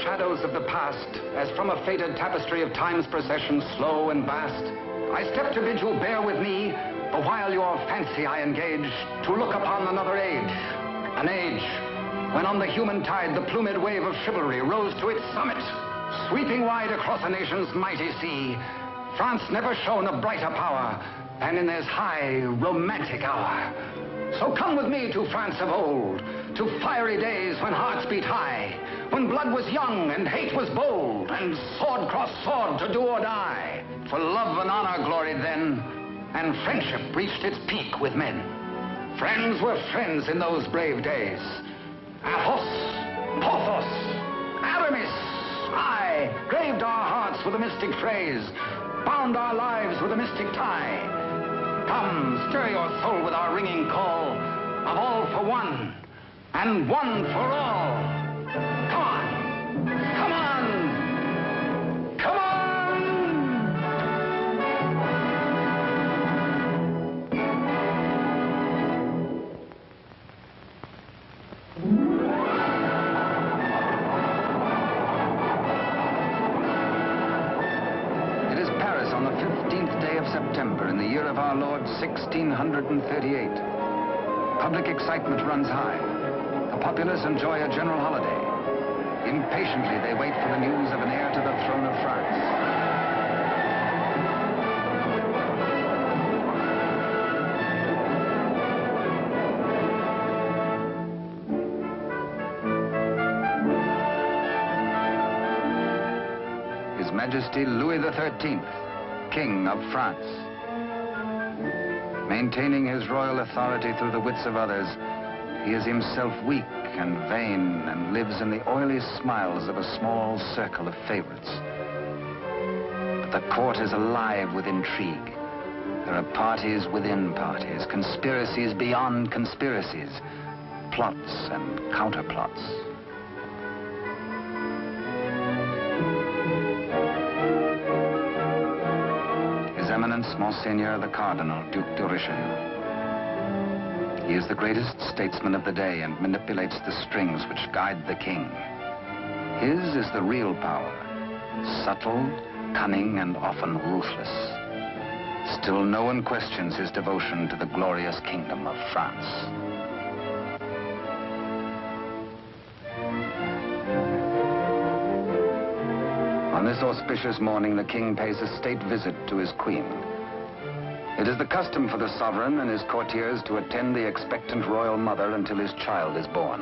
shadows of the past, as from a faded tapestry of time's procession, slow and vast, I step to bid you bear with me, the while your fancy I engage, to look upon another age. An age when on the human tide the plumed wave of chivalry rose to its summit, sweeping wide across a nation's mighty sea. France never shone a brighter power than in this high, romantic hour. So come with me to France of old, to fiery days when hearts beat high, when blood was young and hate was bold, and sword crossed sword to do or die. For love and honor gloried then, and friendship reached its peak with men. Friends were friends in those brave days. Athos, Porthos, Aramis, aye, graved our hearts with a mystic phrase, bound our lives with a mystic tie. Come, stir your soul with our ringing call of all for one, and one for all. Come on, come on, come on! It is Paris on the 15th day of September in the year of our Lord 1638. Public excitement runs high. The populace enjoy a general holiday. Impatiently, they wait for the news of an heir to the throne of France. His Majesty Louis XIII, King of France. Maintaining his royal authority through the wits of others, he is himself weak and vain and lives in the oily smiles of a small circle of favorites. But the court is alive with intrigue. There are parties within parties, conspiracies beyond conspiracies, plots and counterplots. His Eminence, Monseigneur the Cardinal, Duc de Richelieu. He is the greatest statesman of the day and manipulates the strings which guide the king. His is the real power, subtle, cunning, and often ruthless. Still no one questions his devotion to the glorious kingdom of France. On this auspicious morning, the king pays a state visit to his queen. It is the custom for the sovereign and his courtiers to attend the expectant royal mother until his child is born.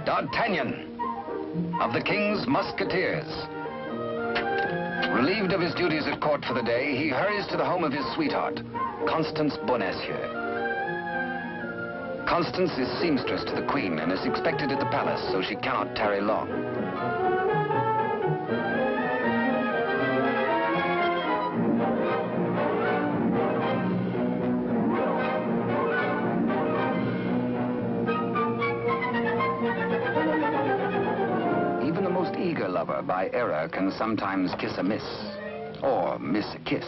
D'Artagnan, of the King's Musketeers. Relieved of his duties at court for the day, he hurries to the home of his sweetheart, Constance Bonacieux. Constance is seamstress to the Queen and is expected at the palace, so she cannot tarry long. Even the most eager lover, by error, can sometimes kiss a miss, or miss a kiss.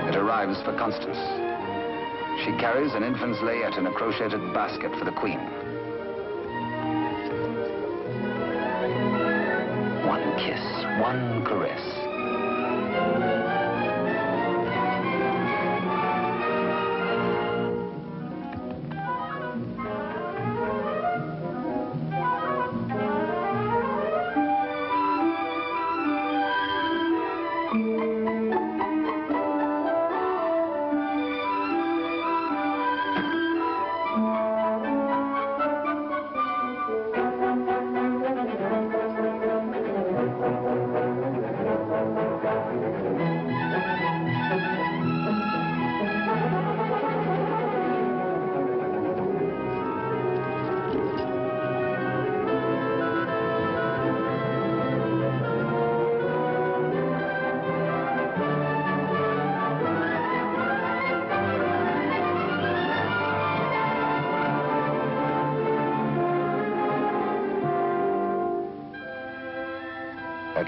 It arrives for Constance. She carries an infant's layette in a crocheted basket for the Queen. One kiss, one caress.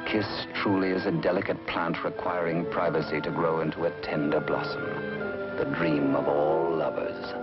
that kiss truly is a delicate plant requiring privacy to grow into a tender blossom, the dream of all lovers.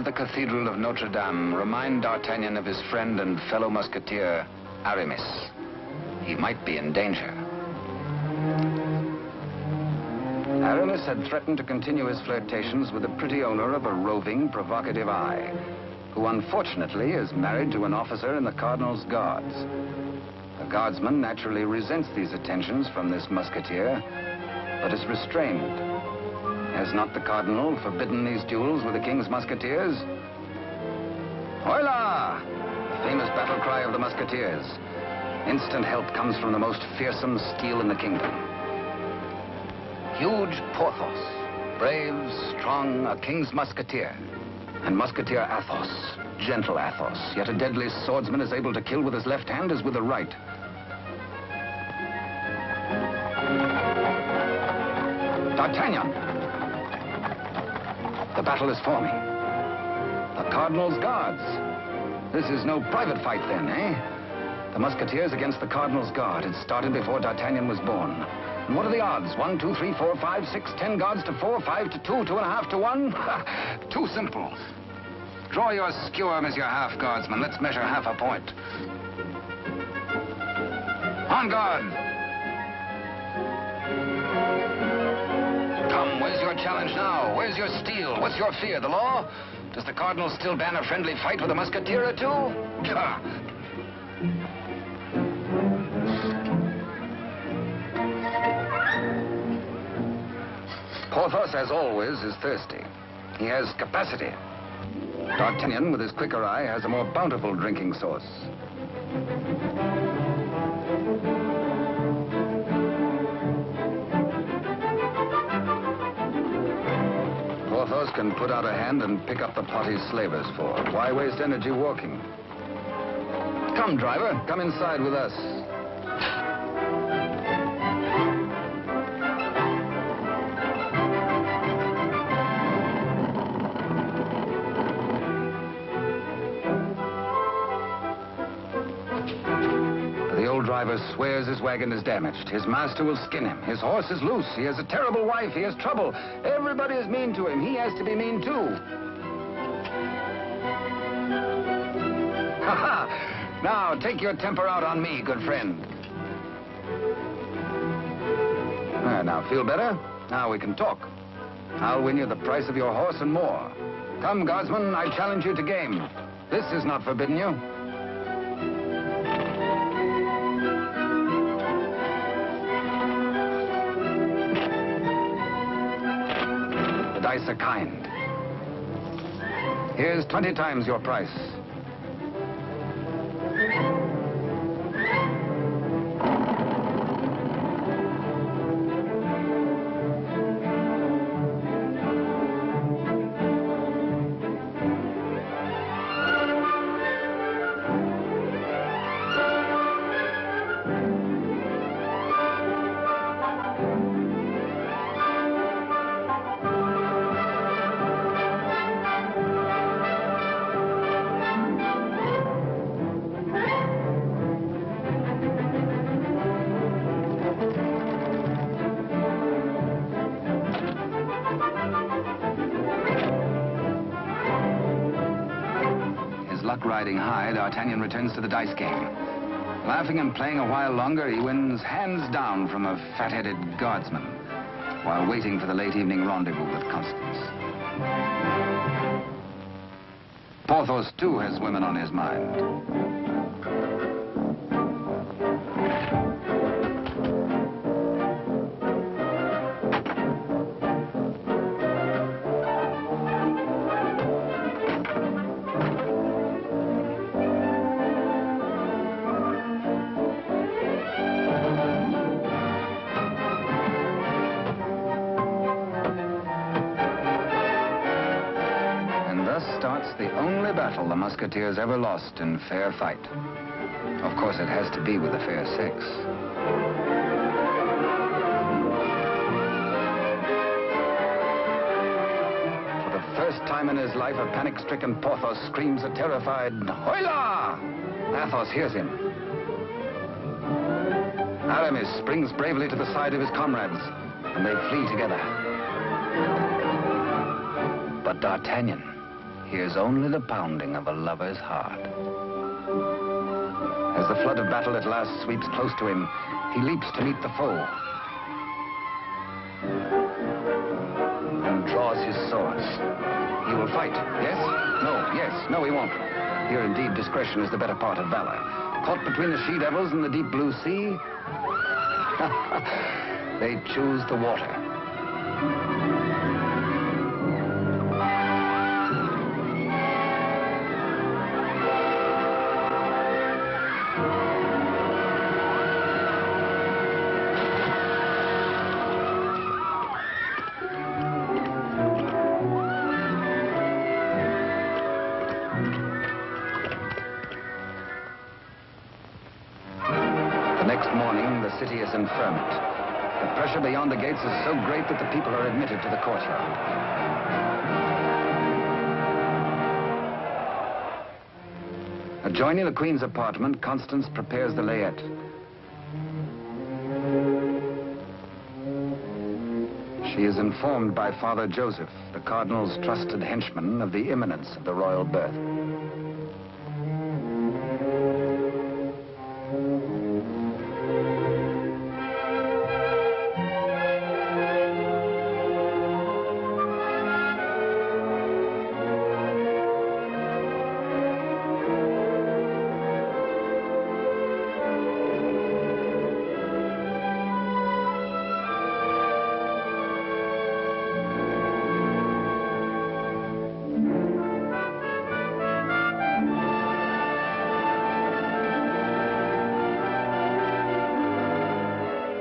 The Cathedral of Notre Dame remind D'Artagnan of his friend and fellow musketeer, Aramis. He might be in danger. Aramis had threatened to continue his flirtations with the pretty owner of a roving, provocative eye, who unfortunately is married to an officer in the Cardinal's Guards. The guardsman naturally resents these attentions from this musketeer, but is restrained. Has not the Cardinal forbidden these duels with the King's Musketeers? Hola! Famous battle cry of the Musketeers. Instant help comes from the most fearsome steel in the kingdom. Huge Porthos, brave, strong, a King's Musketeer. And Musketeer Athos, gentle Athos, yet a deadly swordsman is able to kill with his left hand as with the right. D'Artagnan! The battle is forming. The Cardinal's Guards. This is no private fight then, eh? The Musketeers against the Cardinal's Guard. It started before D'Artagnan was born. And what are the odds? 1, 2, 3, 4, 5, 6, 10 guards to 4, 5 to 2, 2.5 to 1? Too simple. Draw your skewer, Monsieur Half Guardsman. Let's measure half a point. On guard! Come, where's your challenge now? Where's your steel? What's your fear? The law? Does the Cardinal still ban a friendly fight with a musketeer or two? Porthos, as always, is thirsty. He has capacity. D'Artagnan, with his quicker eye, has a more bountiful drinking source. Porthos can put out a hand and pick up the pot he's slavers for. Why waste energy walking? Come, driver, come inside with us. Driver swears his wagon is damaged. His master will skin him. His horse is loose. He has a terrible wife. He has trouble. Everybody is mean to him. He has to be mean too. Ha ha! Now, take your temper out on me, good friend. Now, feel better? Now we can talk. I'll win you the price of your horse and more. Come, guardsman, I challenge you to game. This is not forbidden you. Dice are kind. Here's 20 times your price. Riding high, D'Artagnan returns to the dice game. Laughing and playing a while longer, he wins hands down from a fat-headed guardsman while waiting for the late evening rendezvous with Constance. Porthos, too, has women on his mind. The only battle the Musketeers ever lost in fair fight. Of course, it has to be with the fair sex. For the first time in his life, a panic-stricken Porthos screams a terrified, "Hola!" Athos hears him. Aramis springs bravely to the side of his comrades, and they flee together. But D'Artagnan hears only the pounding of a lover's heart. As the flood of battle at last sweeps close to him, he leaps to meet the foe and draws his swords. He will fight. Yes? No. Yes. No, he won't. Here, indeed, discretion is the better part of valor. Caught between the she-devils and the deep blue sea, they choose the water. The city is in ferment. The pressure beyond the gates is so great that the people are admitted to the courtyard. Adjoining the Queen's apartment, Constance prepares the layette. She is informed by Father Joseph, the Cardinal's trusted henchman, of the imminence of the royal birth.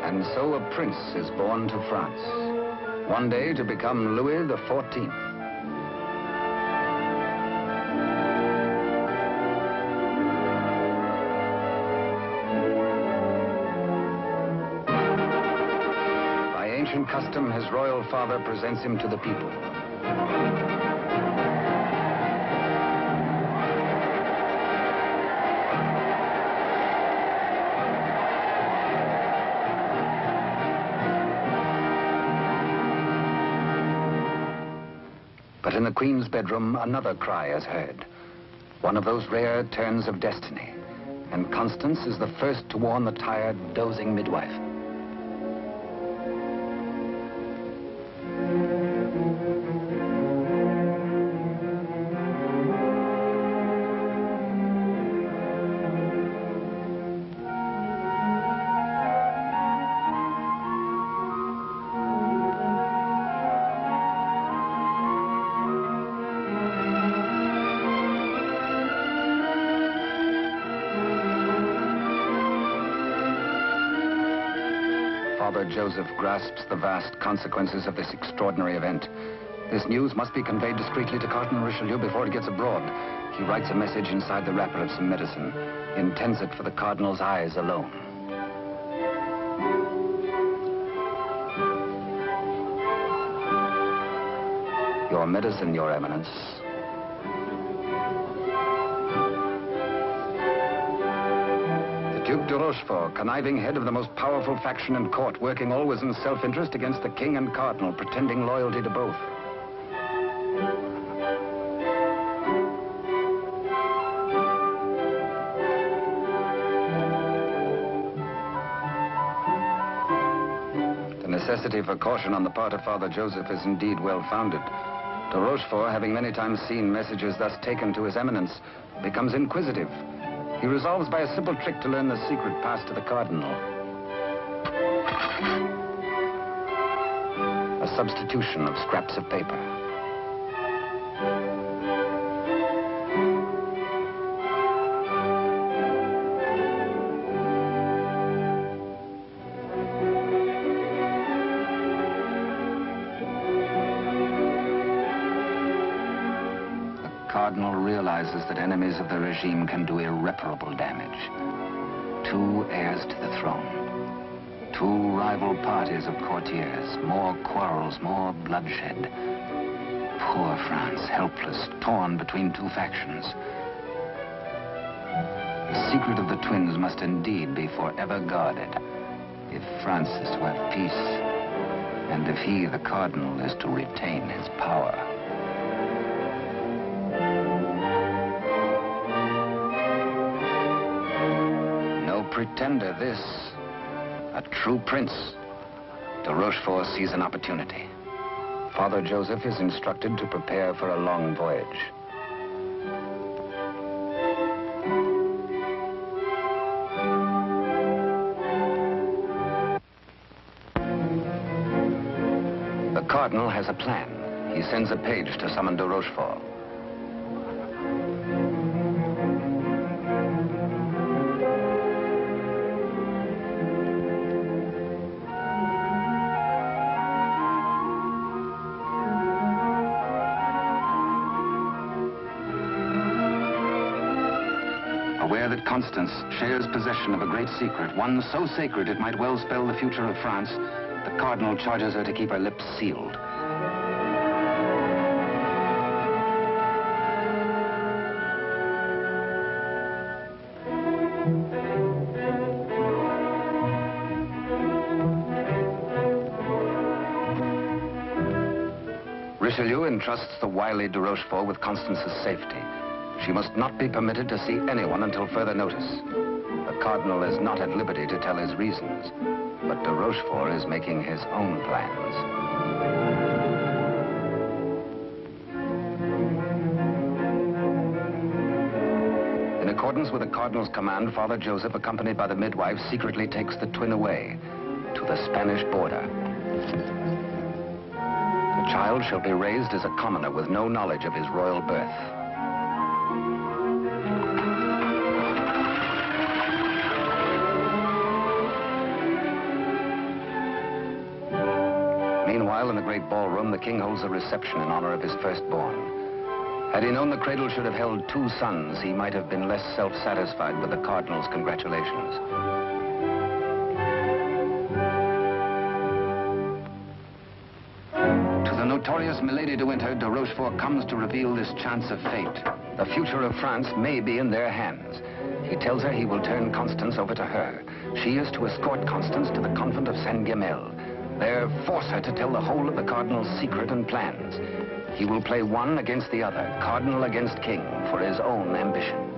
And so a prince is born to France, one day to become Louis XIV. By ancient custom, his royal father presents him to the people. But in the Queen's bedroom, another cry is heard. One of those rare turns of destiny. And Constance is the first to warn the tired, dozing midwife. Father Joseph grasps the vast consequences of this extraordinary event. This news must be conveyed discreetly to Cardinal Richelieu before it gets abroad. He writes a message inside the wrapper of some medicine. He intends it for the Cardinal's eyes alone. Your medicine, Your Eminence. Duke de Rochefort, conniving head of the most powerful faction in court, working always in self-interest against the king and cardinal, pretending loyalty to both. necessity for caution on the part of Father Joseph is indeed well-founded. De Rochefort, having many times seen messages thus taken to His Eminence, becomes inquisitive. He resolves by a simple trick to learn the secret passed to the Cardinal. A substitution of scraps of paper. The Cardinal realizes that enemies of the regime can do irreparable damage. 2 heirs to the throne. 2 rival parties of courtiers, more quarrels, more bloodshed. Poor France, helpless, torn between 2 factions. The secret of the twins must indeed be forever guarded, if France is to have peace, and if he, the Cardinal, is to retain his power. No pretender, this. A true prince. De Rochefort sees an opportunity. Father Joseph is instructed to prepare for a long voyage. The Cardinal has a plan. He sends a page to summon de Rochefort. Aware that Constance shares possession of a great secret, one so sacred it might well spell the future of France, the Cardinal charges her to keep her lips sealed. Richelieu entrusts the wily de Rochefort with Constance's safety. She must not be permitted to see anyone until further notice. The Cardinal is not at liberty to tell his reasons, but de Rochefort is making his own plans. In accordance with the Cardinal's command, Father Joseph, accompanied by the midwife, secretly takes the twin away to the Spanish border. The child shall be raised as a commoner with no knowledge of his royal birth. Meanwhile, in the great ballroom, the king holds a reception in honor of his firstborn. Had he known the cradle should have held 2 sons, he might have been less self-satisfied with the Cardinal's congratulations. To the notorious Milady de Winter, de Rochefort comes to reveal this chance of fate. The future of France may be in their hands. He tells her he will turn Constance over to her. She is to escort Constance to the convent of Saint-Guemel. There, force her to tell the whole of the Cardinal's secret and plans. He will play one against the other, Cardinal against King, for his own ambition.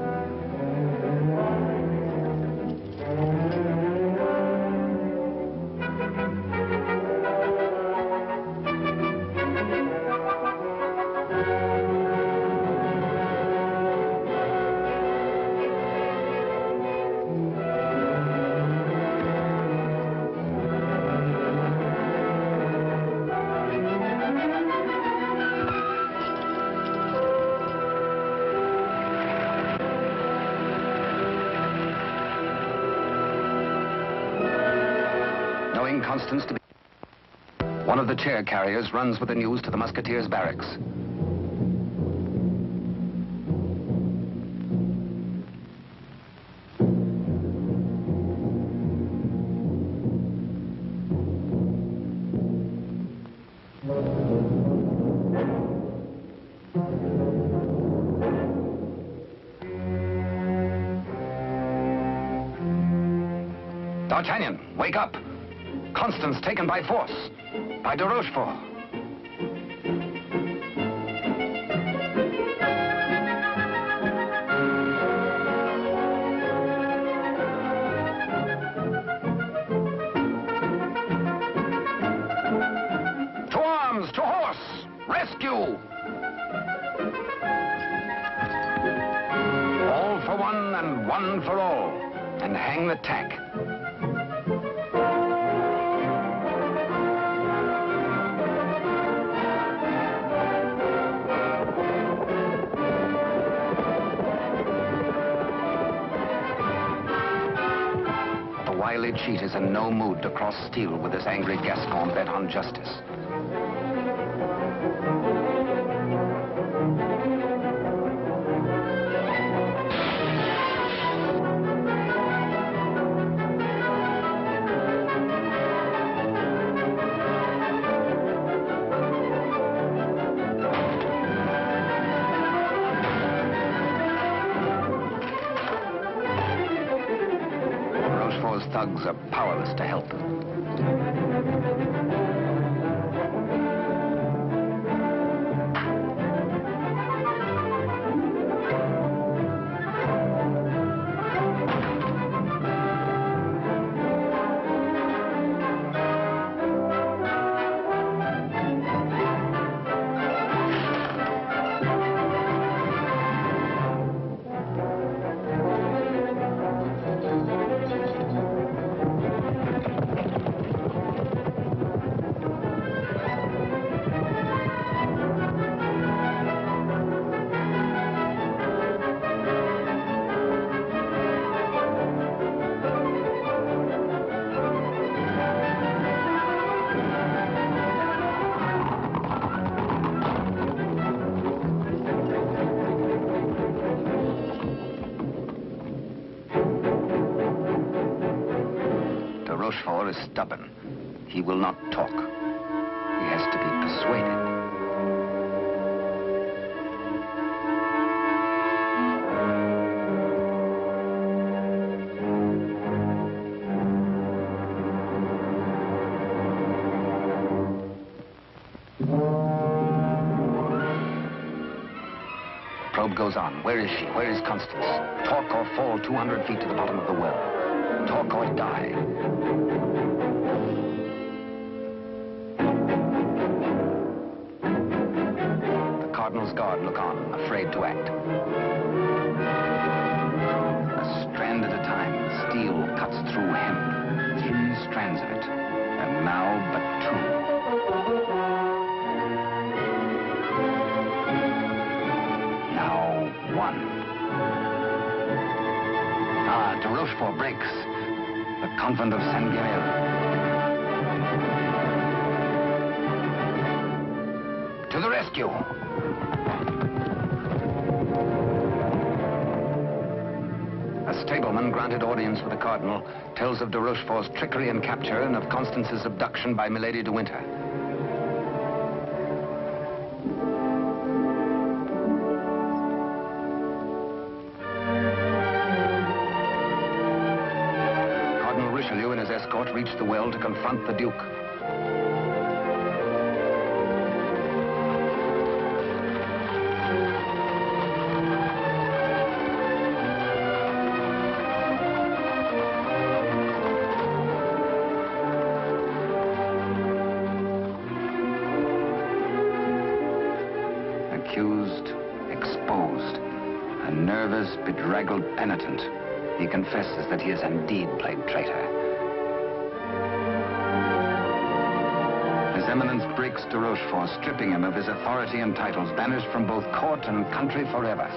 Constance to be... One of the chair carriers runs with the news to the Musketeers' barracks. D'Artagnan, wake up! Constance taken by force, by de Rochefort. All for one and one for all, and hang the tack. The wily cheat is in no mood to cross steel with this angry Gascon bent on justice. Thugs are powerless to help. Rochefort is stubborn. He will not talk. He has to be persuaded. Probe goes on. Where is she? Where is Constance? Talk or fall 200 feet to the bottom of the well. Talk or die. The Cardinal's guard look on, afraid to act. A strand at a time, steel cuts through hemp. 3 strands of it, and now but 2. Now 1. De Rochefort breaks. The convent of Saint-Guémel. To the rescue! A stableman granted audience with the Cardinal tells of de Rochefort's trickery and capture and of Constance's abduction by Milady de Winter. Richelieu and his escort reached the well to confront the Duke. Accused, exposed, a nervous, bedraggled penitent. He confesses that he has indeed played traitor. His Eminence breaks de Rochefort, stripping him of his authority and titles, banished from both court and country forever.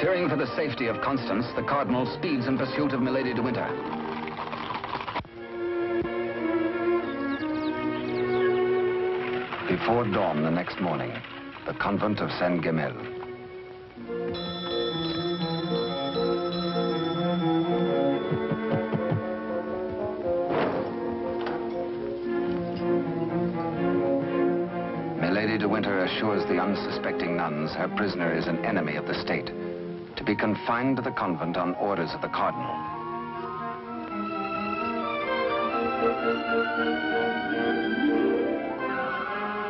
Fearing for the safety of Constance, the Cardinal speeds in pursuit of Milady de Winter. Before dawn the next morning, the convent of Saint-Guémel. Milady de Winter assures the unsuspecting nuns her prisoner is an enemy of the state, to be confined to the convent on orders of the Cardinal.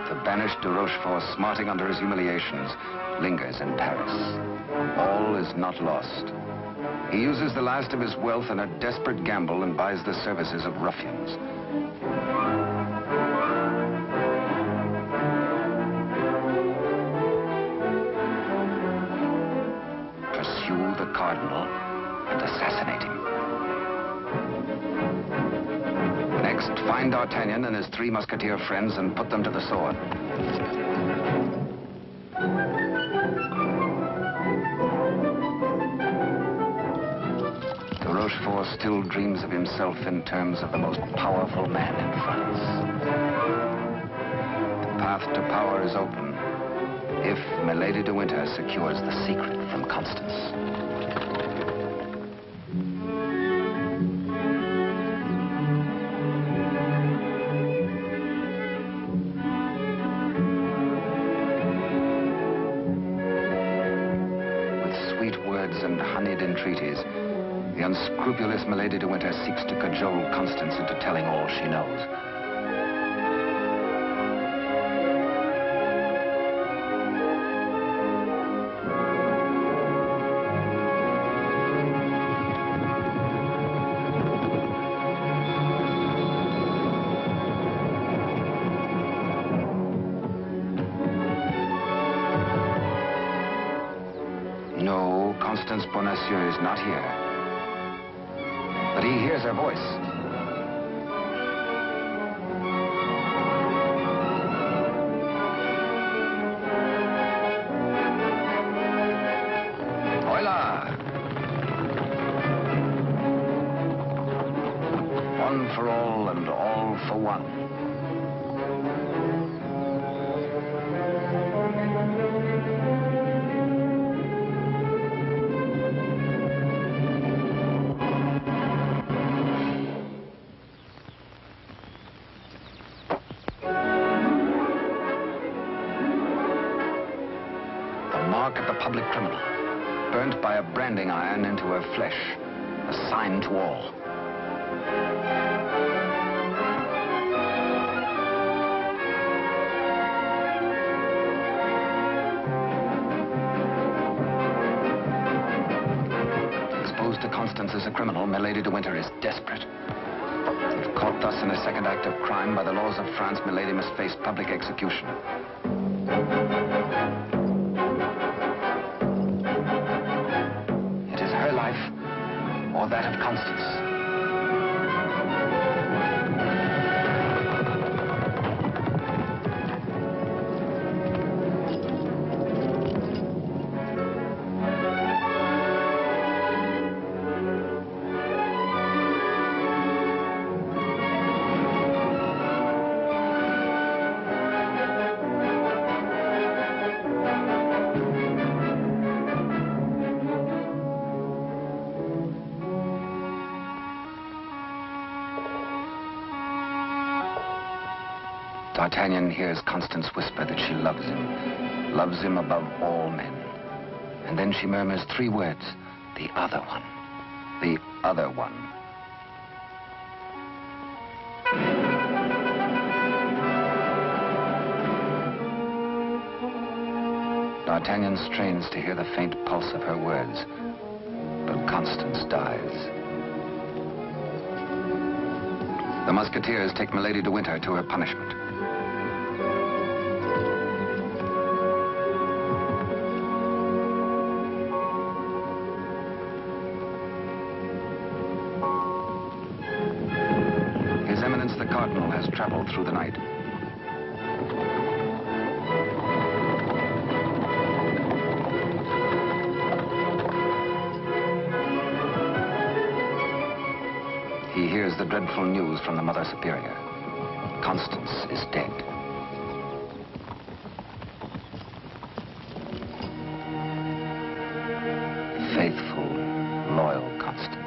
The banished de Rochefort, smarting under his humiliations, lingers in Paris. All is not lost. He uses the last of his wealth in a desperate gamble and buys the services of ruffians. Pursue the Cardinal and assassinate him. Next, find D'Artagnan and his three Musketeer friends and put them to the sword. Rochefort still dreams of himself in terms of the most powerful man in France. The path to power is open if Milady de Winter secures the secret from Constance. With sweet words and honeyed entreaties, the unscrupulous Milady de Winter seeks to cajole Constance into telling all she knows. No, Constance Bonacieux is not here. But he hears her voice. Hola! One for all and all for one. Mark of the public criminal, burnt by a branding iron into her flesh, a sign to all. Exposed to Constance as a criminal, Milady de Winter is desperate. If caught thus in a second act of crime, by the laws of France, Milady must face public execution. Or that of Constance. D'Artagnan hears Constance whisper that she loves him above all men. And then she murmurs three words, the other one, the other one. D'Artagnan strains to hear the faint pulse of her words, but Constance dies. The Musketeers take Milady de Winter to her punishment. His Eminence the Cardinal has traveled through the night. He hears the dreadful news from the Mother Superior. Constance is dead. Faithful, loyal Constance.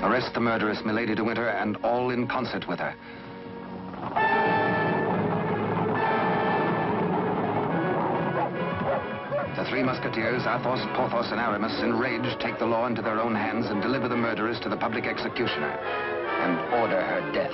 Arrest the murderess, Milady de Winter, and all in concert with her. Three Musketeers, Athos, Porthos, and Aramis, enraged, take the law into their own hands and deliver the murderess to the public executioner and order her death.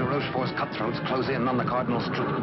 Rochefort's cutthroats close in on the Cardinal's troop.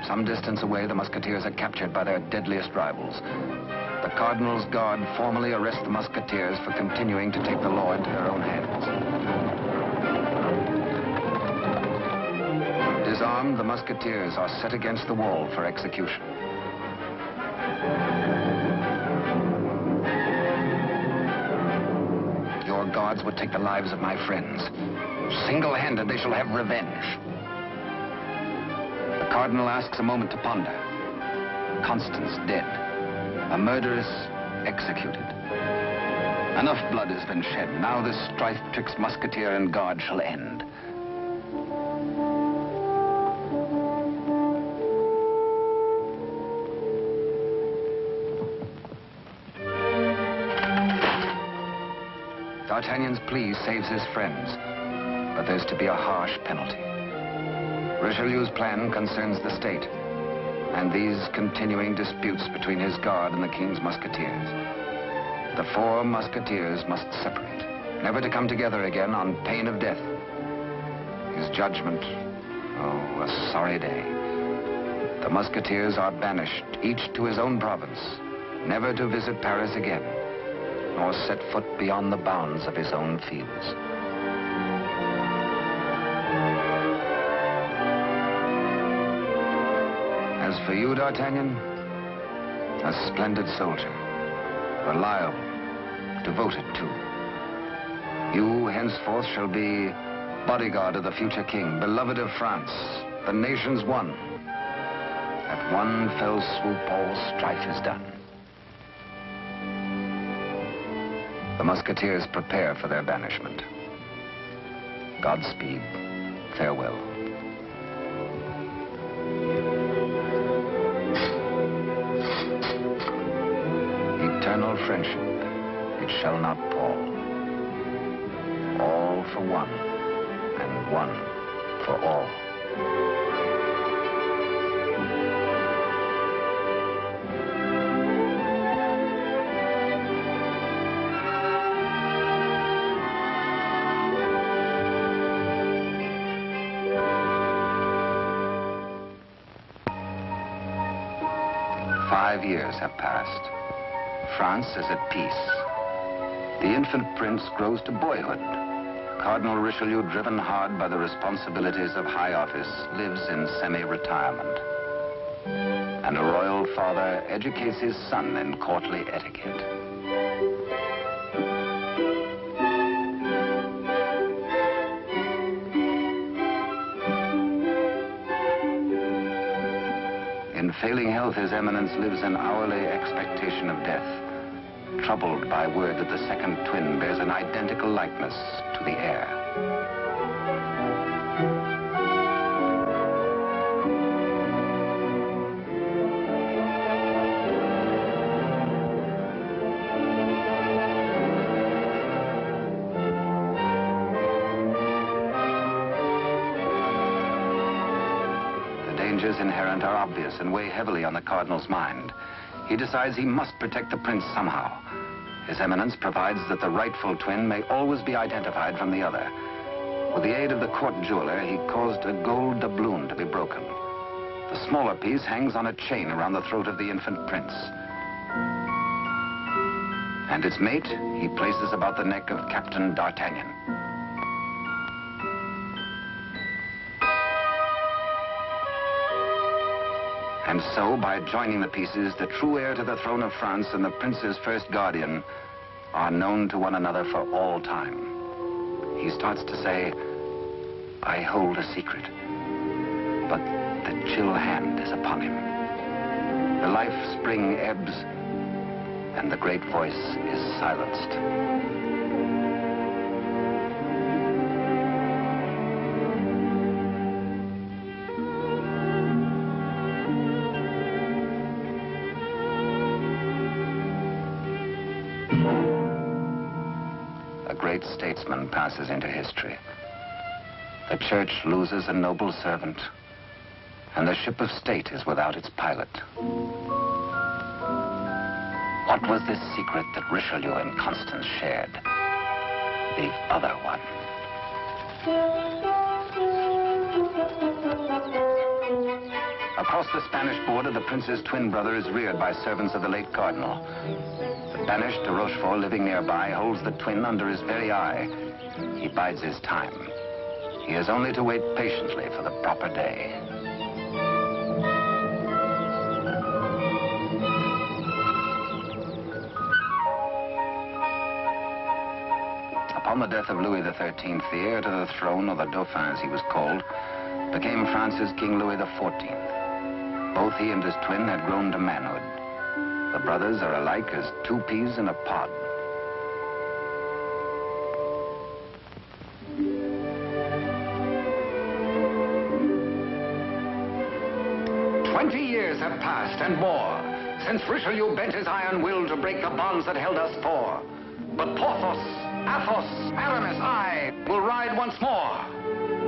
Some distance away, the Musketeers are captured by their deadliest rivals. The Cardinal's Guard formally arrest the Musketeers for continuing to take the law into their own hands. Disarmed, the Musketeers are set against the wall for execution. Your guards would take the lives of my friends. Single-handed, they shall have revenge. The Cardinal asks a moment to ponder. Constance dead. A murderess executed. Enough blood has been shed. Now this strife twixt Musketeer and Guard shall end. D'Artagnan's plea saves his friends, but there's to be a harsh penalty. Richelieu's plan concerns the state, and these continuing disputes between his guard and the King's Musketeers. The four Musketeers must separate, never to come together again on pain of death. His judgment, oh, a sorry day. The Musketeers are banished, each to his own province, never to visit Paris again, nor set foot beyond the bounds of his own fields. As for you, D'Artagnan, a splendid soldier, reliable, devoted too. You henceforth shall be bodyguard of the future king, beloved of France, the nation's one. At one fell swoop, all strife is done. The Musketeers prepare for their banishment. Godspeed, farewell. Eternal friendship, it shall not pall. All for one, and one for all. "5 years have passed. France is at peace. The infant prince grows to boyhood. Cardinal Richelieu, driven hard by the responsibilities of high office, lives in semi-retirement. And a royal father educates his son in courtly etiquette. In failing health, His Eminence lives in hourly expectation of death, troubled by word that the second twin bears an identical likeness to the heir. The dangers inherent are obvious and weigh heavily on the Cardinal's mind. He decides he must protect the prince somehow. His Eminence provides that the rightful twin may always be identified from the other. With the aid of the court jeweler, he caused a gold doubloon to be broken. The smaller piece hangs on a chain around the throat of the infant prince. And its mate he places about the neck of Captain D'Artagnan. And so, by joining the pieces, the true heir to the throne of France and the prince's first guardian are known to one another for all time. He starts to say, I hold a secret, but the chill hand is upon him. The life spring ebbs, and the great voice is silenced. A great statesman passes into history. The church loses a noble servant, and the ship of state is without its pilot. What was this secret that Richelieu and Constance shared? The other one. Across the Spanish border, the prince's twin brother is reared by servants of the late cardinal. The banished de Rochefort, living nearby, holds the twin under his very eye. He bides his time. He has only to wait patiently for the proper day. Upon the death of Louis XIII, the heir to the throne, or the Dauphin as he was called, became France's King Louis XIV. Both he and his twin had grown to manhood. The brothers are alike as two peas in a pod. Years have passed and more since Richelieu bent his iron will to break the bonds that held us four. But Porthos, Athos, Aramis, I will ride once more.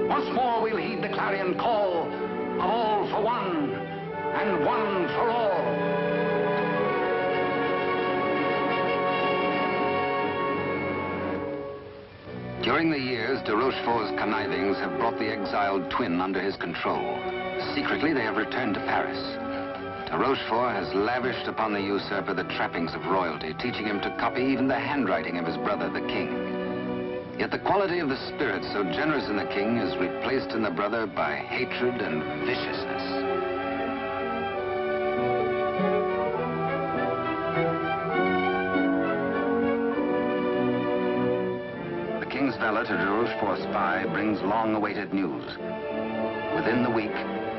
Once more we'll heed the clarion call of all for one and one for all. During the years, de Rochefort's connivings have brought the exiled twin under his control. Secretly, they have returned to Paris. De Rochefort has lavished upon the usurper the trappings of royalty, teaching him to copy even the handwriting of his brother, the king. Yet the quality of the spirit so generous in the king is replaced in the brother by hatred and viciousness. The king's valet, a de Rochefort spy, brings long-awaited news. Within the week,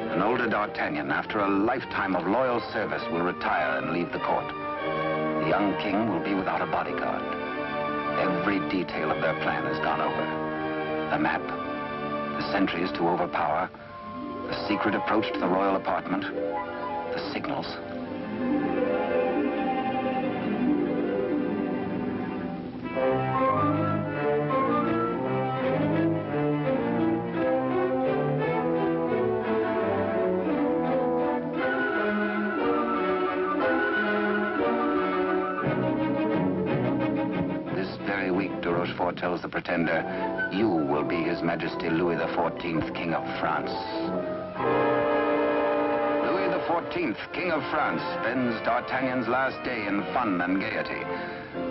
an older D'Artagnan, after a lifetime of loyal service, will retire and leave the court. The young king will be without a bodyguard. Every detail of their plan has gone over. The map, the sentries to overpower, the secret approach to the royal apartment, the signals. Tells the pretender, you will be His Majesty Louis XIV, King of France. Louis XIV, King of France, spends D'Artagnan's last day in fun and gaiety.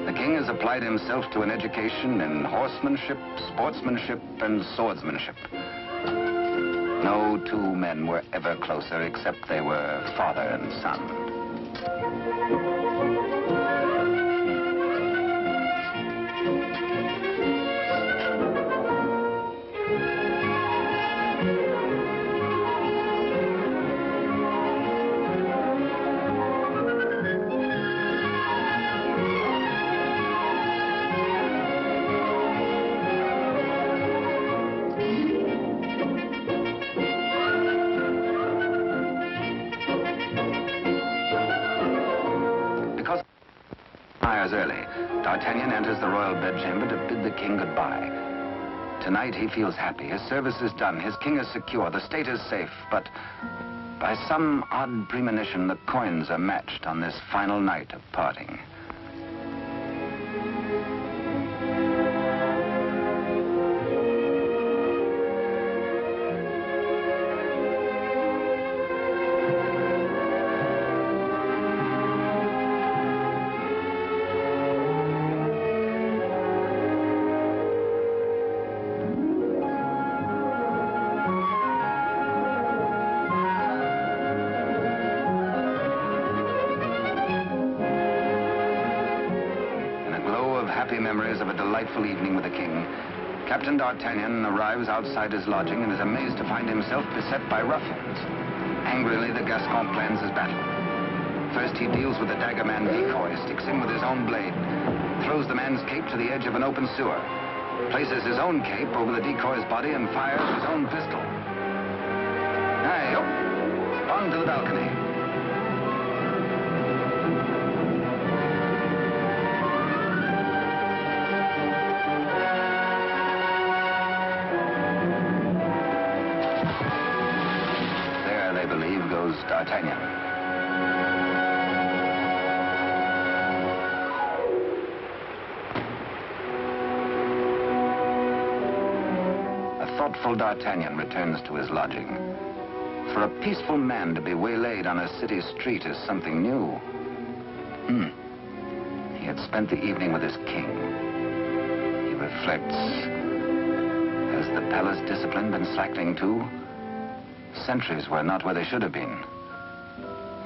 The king has applied himself to an education in horsemanship, sportsmanship, and swordsmanship. No two men were ever closer, except they were father and son. Early, D'Artagnan enters the royal bedchamber to bid the king goodbye. Tonight he feels happy. His service is done. His king is secure. The state is safe. But by some odd premonition, the coins are matched on this final night of parting. memories of a delightful evening with the king, Captain D'Artagnan arrives outside his lodging and is amazed to find himself beset by ruffians. Angrily, the Gascon plans his battle. First, he deals with the dagger-man decoy, sticks him with his own blade, throws the man's cape to the edge of an open sewer, places his own cape over the decoy's body, and fires his own pistol. Aye, up, on to the balcony. There, they believe, goes D'Artagnan. Thoughtful D'Artagnan returns to his lodging. For a peaceful man to be waylaid on a city street is something new. He had spent the evening with his king. He reflects. Has the palace discipline been slackening too? Sentries were not where they should have been.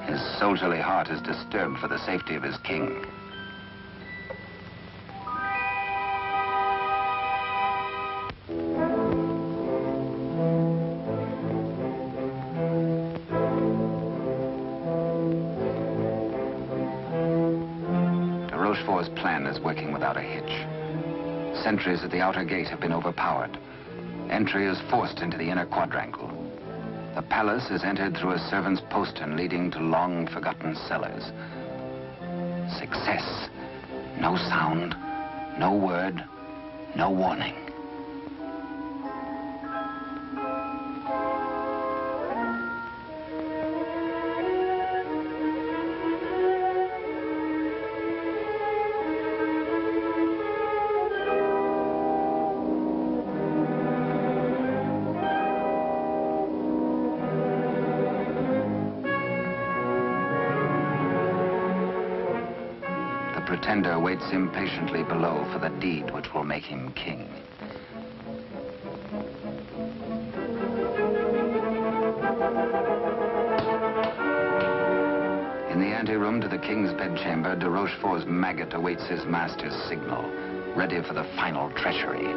His soldierly heart is disturbed for the safety of his king. Rochefort's plan is working without a hitch. Sentries at the outer gate have been overpowered. Entry is forced into the inner quadrangle. The palace is entered through a servant's postern leading to long-forgotten cellars. Success. No sound, no word, no warning. The pretender waits impatiently below for the deed which will make him king. In the anteroom to the king's bedchamber, de Rochefort's maggot awaits his master's signal, ready for the final treachery.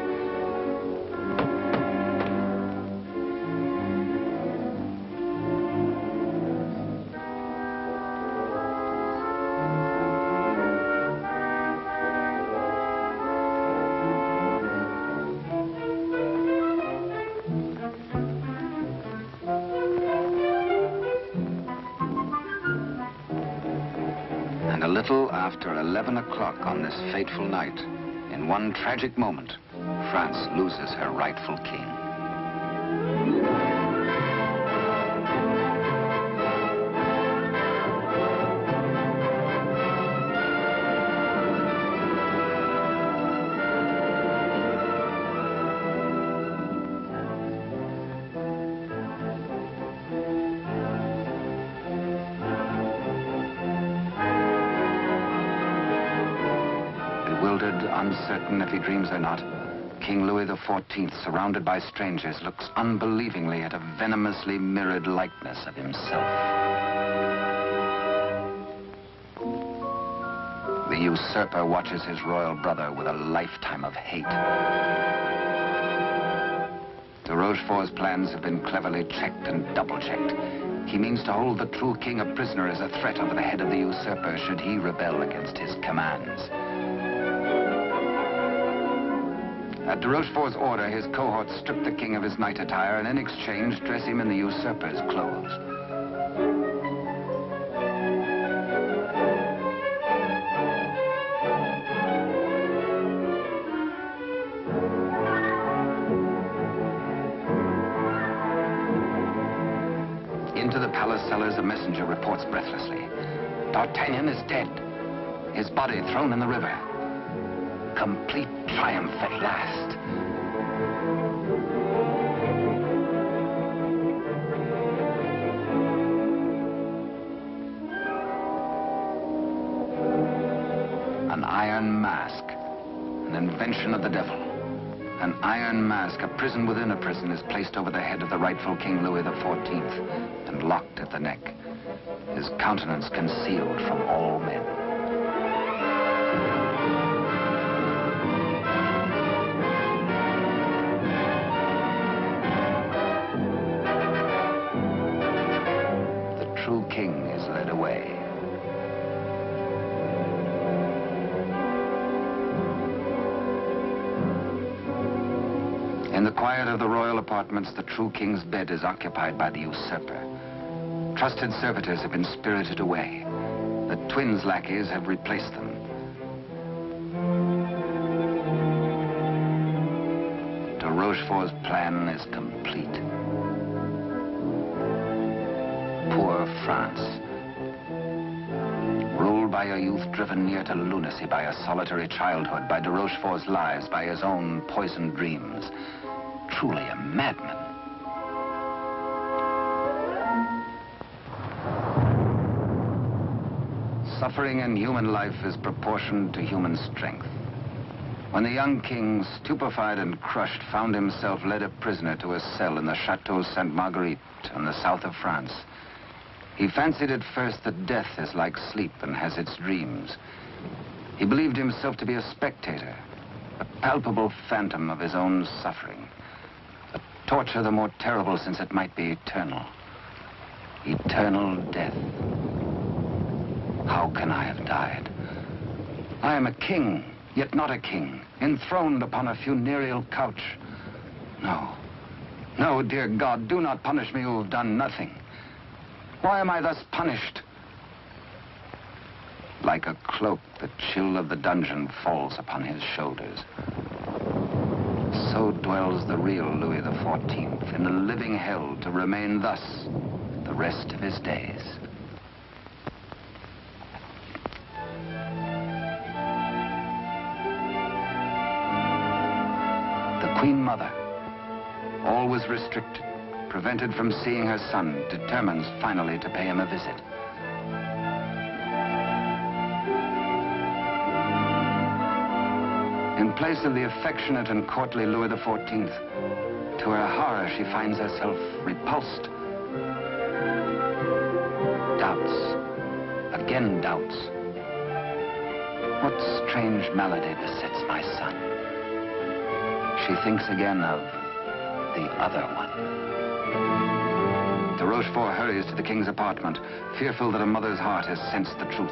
And a little after 11 o'clock on this fateful night, in one tragic moment, France loses her rightful king. Bewildered, uncertain if he dreams or not, King Louis XIV, surrounded by strangers, looks unbelievingly at a venomously mirrored likeness of himself. The usurper watches his royal brother with a lifetime of hate. De Rochefort's plans have been cleverly checked and double-checked. He means to hold the true king a prisoner as a threat over the head of the usurper should he rebel against his commands. At de Rochefort's order, his cohorts strip the king of his night attire and in exchange dress him in the usurper's clothes. Into the palace cellars, a messenger reports breathlessly. D'Artagnan is dead. His body thrown in the river. Complete triumph at last. An iron mask, an invention of the devil. An iron mask, a prison within a prison, is placed over the head of the rightful King Louis XIV and locked at the neck, his countenance concealed from all men. true king is led away. In the quiet of the royal apartments, the true king's bed is occupied by the usurper. Trusted servitors have been spirited away. The twins' lackeys have replaced them. De Rochefort's plan is complete. Poor France. Ruled by a youth driven near to lunacy by a solitary childhood, by de Rochefort's lies, by his own poisoned dreams. Truly a madman. Suffering in human life is proportioned to human strength. When the young king, stupefied and crushed, found himself led a prisoner to a cell in the Chateau Sainte Marguerite in the south of France, he fancied at first that death is like sleep and has its dreams. He believed himself to be a spectator, a palpable phantom of his own suffering. A torture the more terrible since it might be eternal. Eternal death. How can I have died? I am a king, yet not a king, enthroned upon a funereal couch. No, no, dear God, do not punish me who have done nothing. Why am I thus punished? Like a cloak, the chill of the dungeon falls upon his shoulders. So dwells the real Louis XIV in a living hell, to remain thus the rest of his days. The Queen Mother, always restricted, prevented from seeing her son, determines finally to pay him a visit. In place of the affectionate and courtly Louis XIV, to her horror, she finds herself repulsed. Doubts, again doubts. What strange malady besets my son? She thinks again of the other one. De Rochefort hurries to the king's apartment, fearful that a mother's heart has sensed the truth.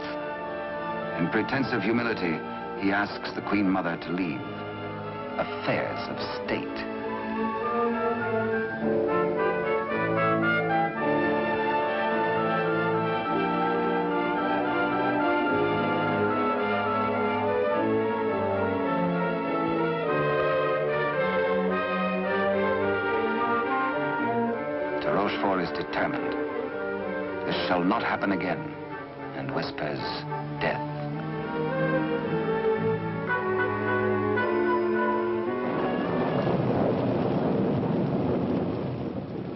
In pretense of humility, he asks the Queen Mother to leave affairs of state. De Rochefort is determined. This shall not happen again, and whispers death.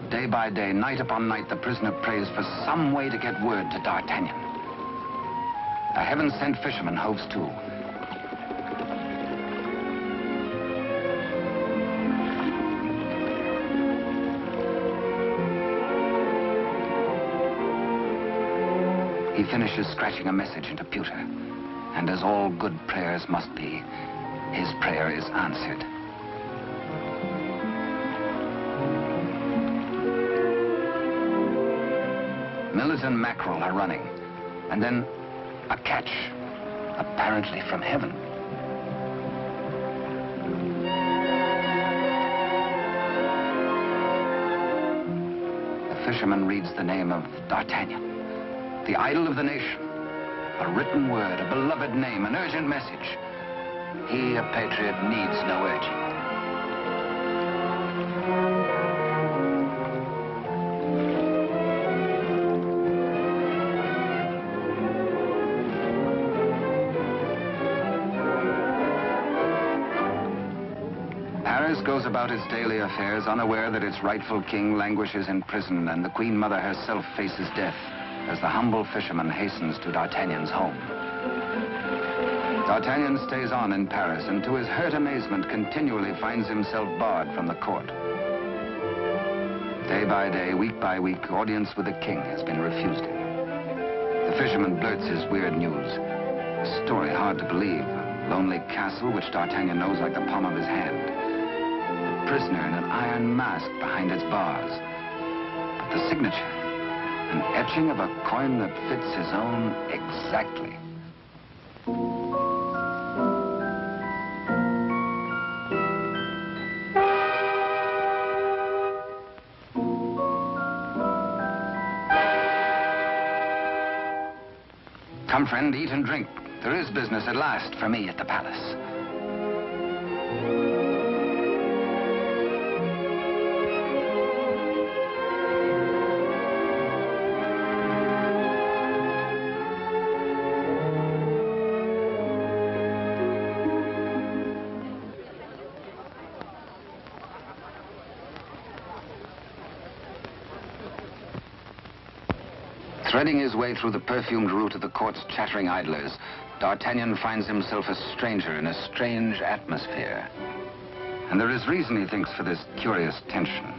Day by day, night upon night, the prisoner prays for some way to get word to D'Artagnan. A heaven-sent fisherman hoves to. He finishes scratching a message into pewter, and as all good prayers must be, his prayer is answered. Millers and mackerel are running, and then a catch, apparently from heaven. The fisherman reads the name of D'Artagnan, the idol of the nation. A written word, a beloved name, an urgent message. He, a patriot, needs no urging. Paris goes about its daily affairs, unaware that its rightful king languishes in prison, and the Queen Mother herself faces death as the humble fisherman hastens to D'Artagnan's home. D'Artagnan stays on in Paris, and to his hurt amazement continually finds himself barred from the court. Day by day, week by week, audience with the king has been refused him. The fisherman blurts his weird news. A story hard to believe. A lonely castle which D'Artagnan knows like the palm of his hand. A prisoner in an iron mask behind its bars. But the signature, An etching of a coin that fits his own exactly. Come, friend, eat and drink. There is business at last for me at the palace. Threading his way through the perfumed route of the court's chattering idlers, D'Artagnan finds himself a stranger in a strange atmosphere. And there is reason, he thinks, for this curious tension.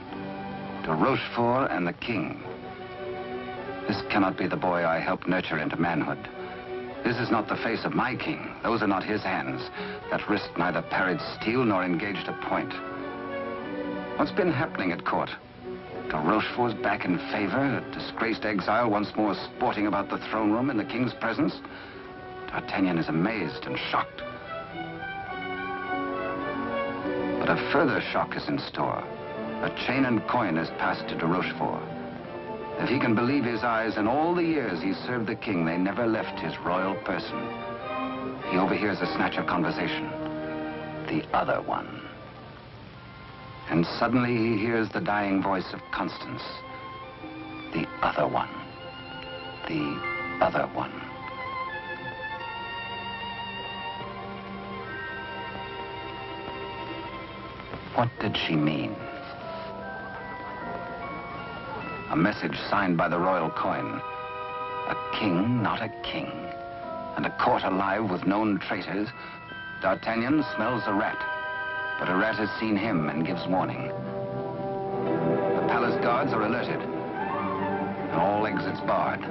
De Rochefort and the king. This cannot be the boy I helped nurture into manhood. This is not the face of my king. Those are not his hands that risked neither parried steel nor engaged a point. What's been happening at court? De Rochefort's back in favor, a disgraced exile once more sporting about the throne room in the king's presence. D'Artagnan is amazed and shocked. But a further shock is in store. A chain and coin is passed to de Rochefort. If he can believe his eyes, in all the years he served the king, they never left his royal person. He overhears a snatch of conversation. The other one. And suddenly he hears the dying voice of Constance. The other one. The other one. What did she mean? A message signed by the royal coin. A king, not a king. And a court alive with known traitors. D'Artagnan smells a rat. But a rat has seen him and gives warning. The palace guards are alerted. And all exits barred.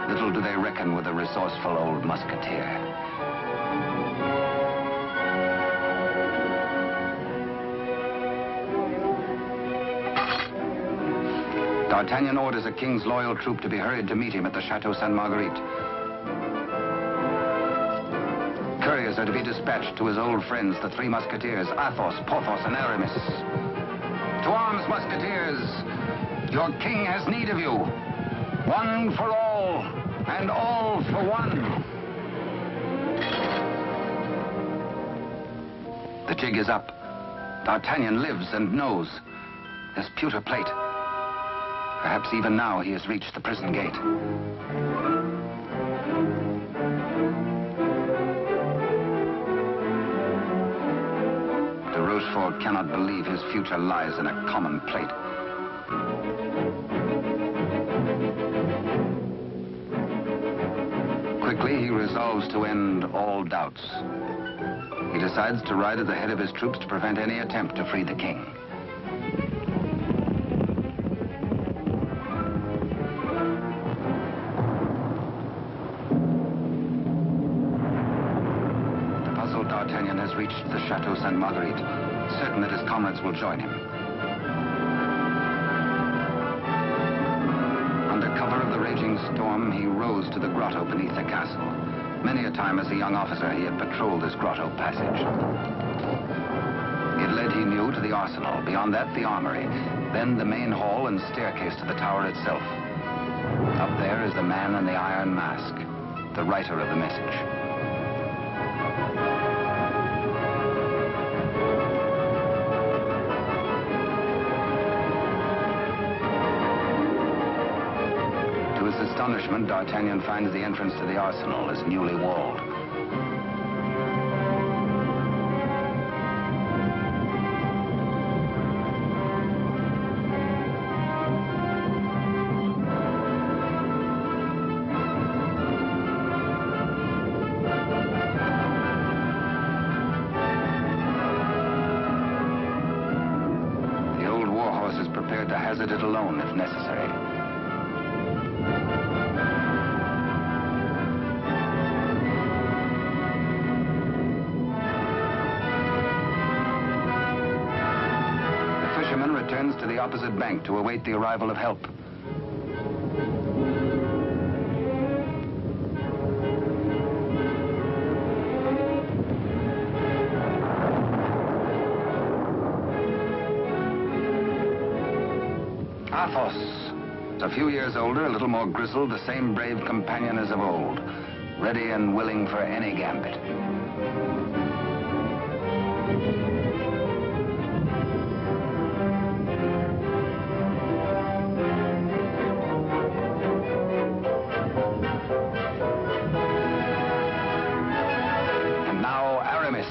Little do they reckon with a resourceful old musketeer. D'Artagnan orders a king's loyal troop to be hurried to meet him at the Chateau Sainte Marguerite. Couriers are to be dispatched to his old friends, the Three Musketeers, Athos, Porthos, and Aramis. To arms, musketeers! Your king has need of you. One for all, and all for one. The jig is up. D'Artagnan lives and knows. His pewter plate. Perhaps even now he has reached the prison gate. De Rochefort cannot believe his future lies in a common plate. Quickly, he resolves to end all doubts. He decides to ride at the head of his troops to prevent any attempt to free the king. The puzzled D'Artagnan has reached the Chateau Sainte Marguerite, certain that his comrades will join him. Under cover of the raging storm, he rose to the grotto beneath the castle. Many a time as a young officer, he had patrolled this grotto passage. It led, he knew, to the arsenal. Beyond that, the armory. Then the main hall and staircase to the tower itself. Up there is the man in the iron mask, the writer of the message. To his astonishment, D'Artagnan finds the entrance to the arsenal is newly walled. prepared to hazard it alone if necessary. The fisherman returns to the opposite bank to await the arrival of help. A few years older, a little more grizzled, the same brave companion as of old, ready and willing for any gambit. And now Aramis.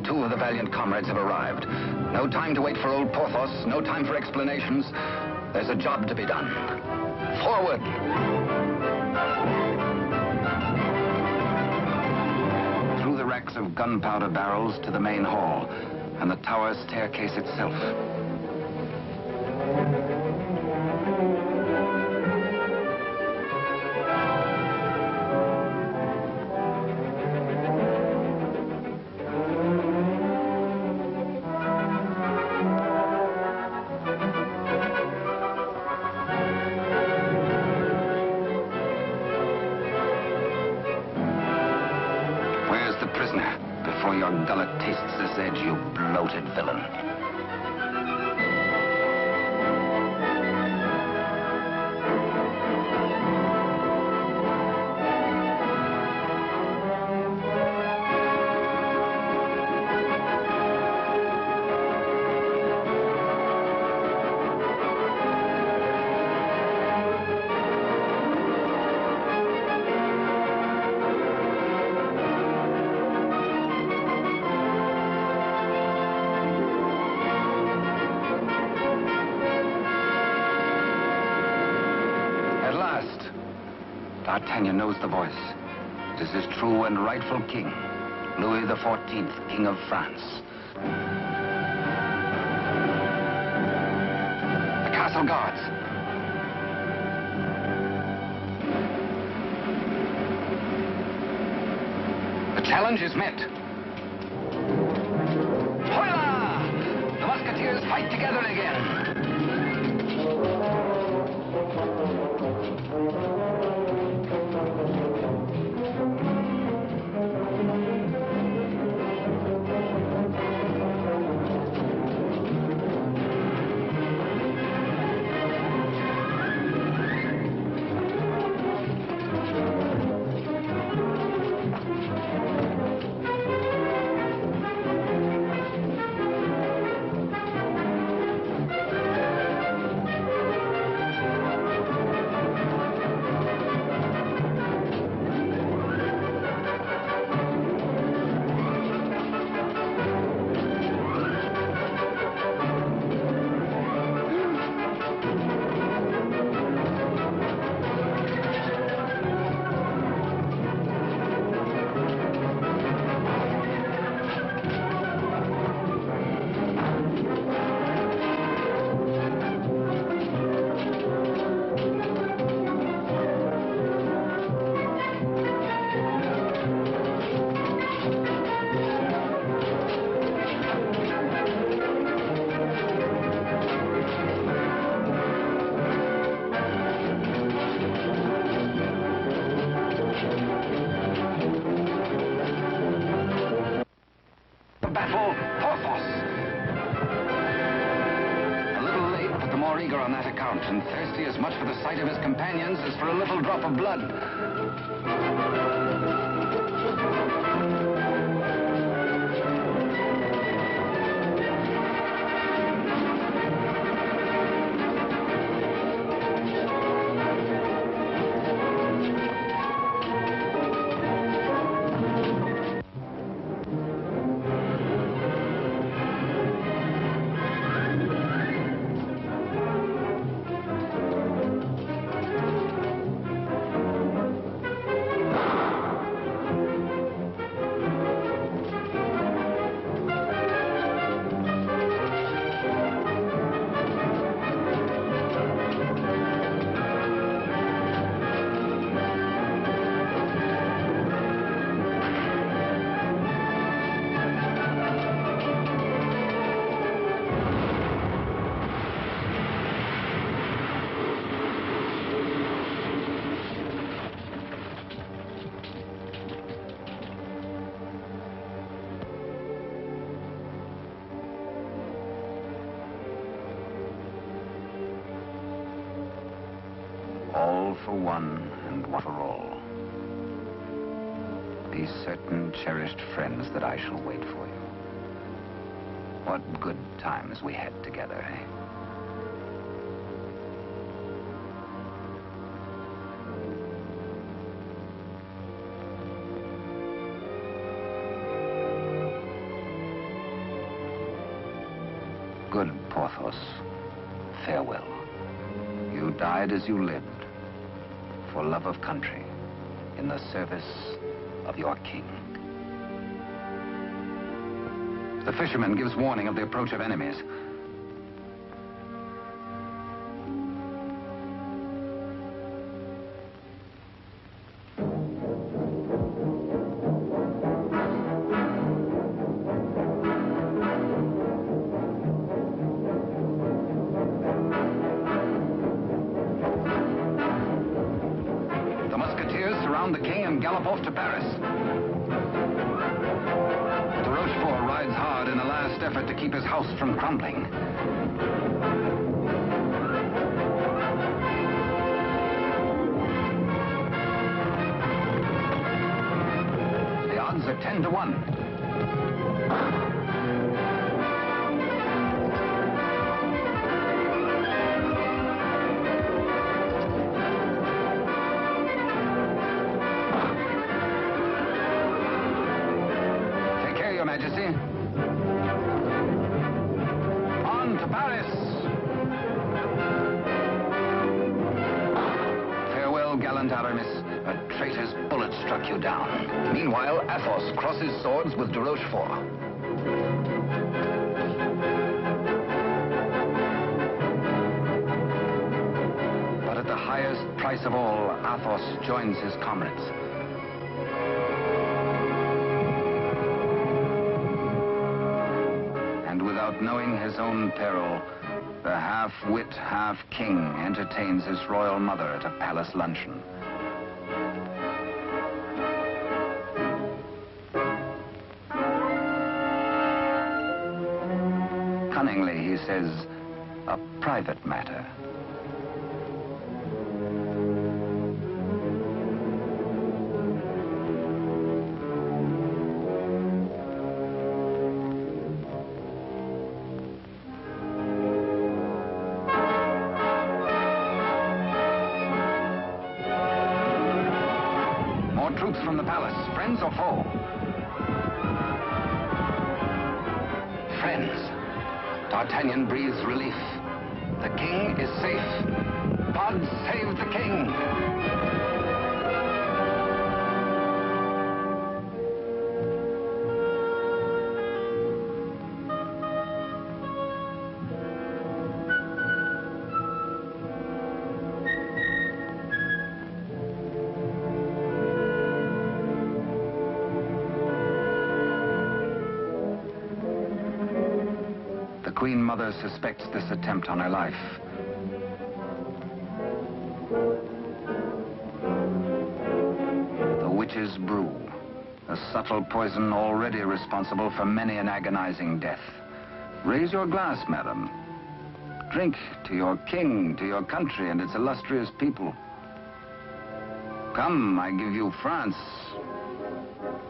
Two of the valiant comrades have arrived. No time to wait for old Porthos, no time for explanations. There's a job to be done. Forward! Through the racks of gunpowder barrels to the main hall, and the tower staircase itself. Before your gullet tastes this edge, you bloated villain. D'Artagnan knows the voice. It is his true and rightful king, Louis XIV, King of France. The castle guards. The challenge is met. Hola! The Musketeers fight together again. eager on that account, and thirsty as much for the sight of his companions as for a little drop of blood. All for one and one for all. Be certain, cherished friends, that I shall wait for you. What good times we had together, eh? Good Porthos, farewell. You died as you lived, for love of country, in the service of your king. The fisherman gives warning of the approach of enemies. The king and gallop off to Paris. De Rochefort rides hard in a last effort to keep his house from crumbling. The odds are 10 to 1. Your Majesty. On to Paris. Farewell, gallant Aramis. A traitor's bullet struck you down. Meanwhile, Athos crosses swords with de Rochefort. But at the highest price of all, Athos joins his comrades. Without knowing his own peril, the half-wit, half-king entertains his royal mother at a palace luncheon. Cunningly, he says, a private matter. Troops from the palace, friends or foe? Friends. D'Artagnan breathes relief. The king is safe. God save the king! The Queen Mother suspects this attempt on her life. The witch's brew, a subtle poison already responsible for many an agonizing death. Raise your glass, madam. Drink to your king, to your country and its illustrious people. Come, I give you France.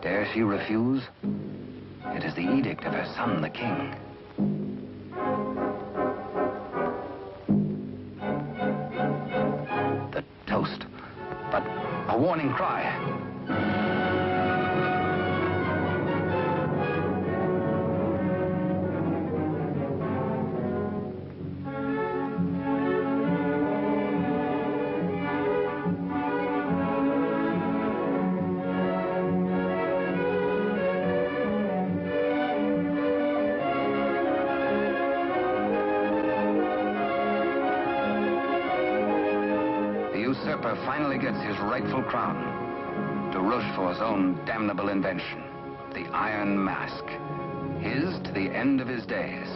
Dare she refuse? It is the edict of her son, the king. The toast, but a warning cry. The usurper finally gets his rightful crown. De Rochefort's own damnable invention, the Iron Mask. His to the end of his days.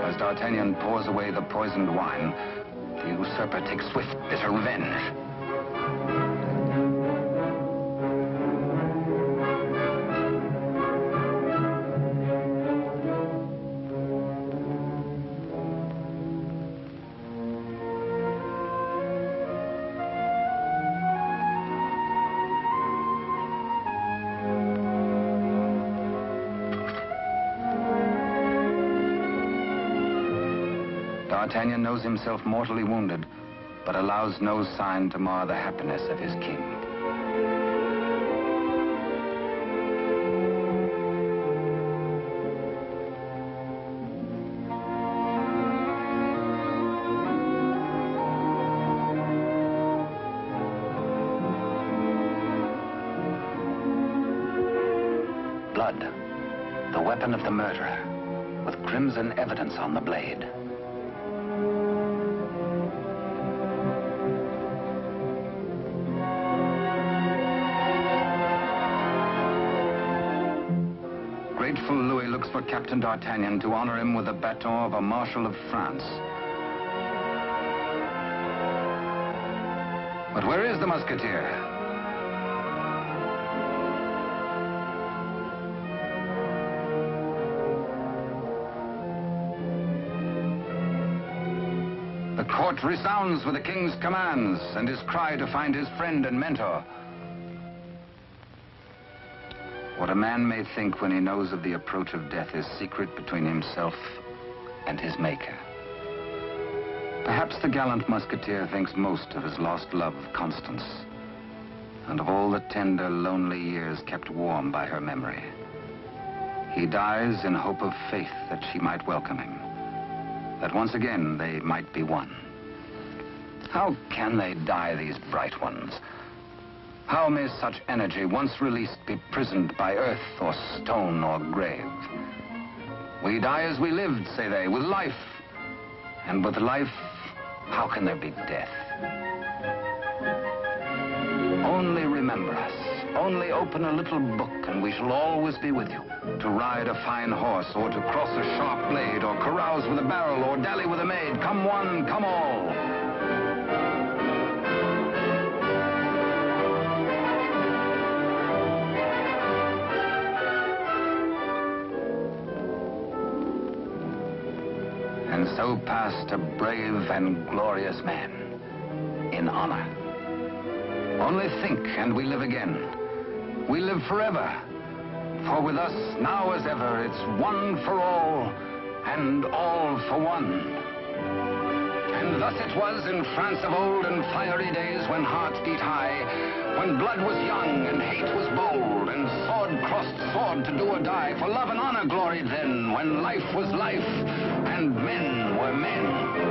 As D'Artagnan pours away the poisoned wine, the usurper takes swift, bitter revenge. D'Artagnan knows himself mortally wounded, but allows no sign to mar the happiness of his king. Blood, the weapon of the murderer, with crimson evidence on the blade. Grateful Louis looks for Captain D'Artagnan to honor him with the baton of a Marshal of France. But where is the Musketeer? The court resounds with the king's commands and his cry to find his friend and mentor. What a man may think when he knows of the approach of death is secret between himself and his maker. Perhaps the gallant Musketeer thinks most of his lost love, Constance, and of all the tender, lonely years kept warm by her memory. He dies in hope of faith that she might welcome him, that once again they might be one. How can they die, these bright ones? How may such energy, once released, be prisoned by earth or stone or grave? We die as we lived, say they, with life. And with life, how can there be death? Only remember us. Only open a little book and we shall always be with you. To ride a fine horse or to cross a sharp blade or carouse with a barrel or dally with a maid. Come one, come all. And so passed a brave and glorious man, in honor. Only think, and we live again. We live forever. For with us, now as ever, it's one for all, and all for one. And thus it was in France of old, in fiery days when hearts beat high, when blood was young and hate was bold, and sword crossed sword to do or die. For love and honor gloried then, when life was life, and men were men.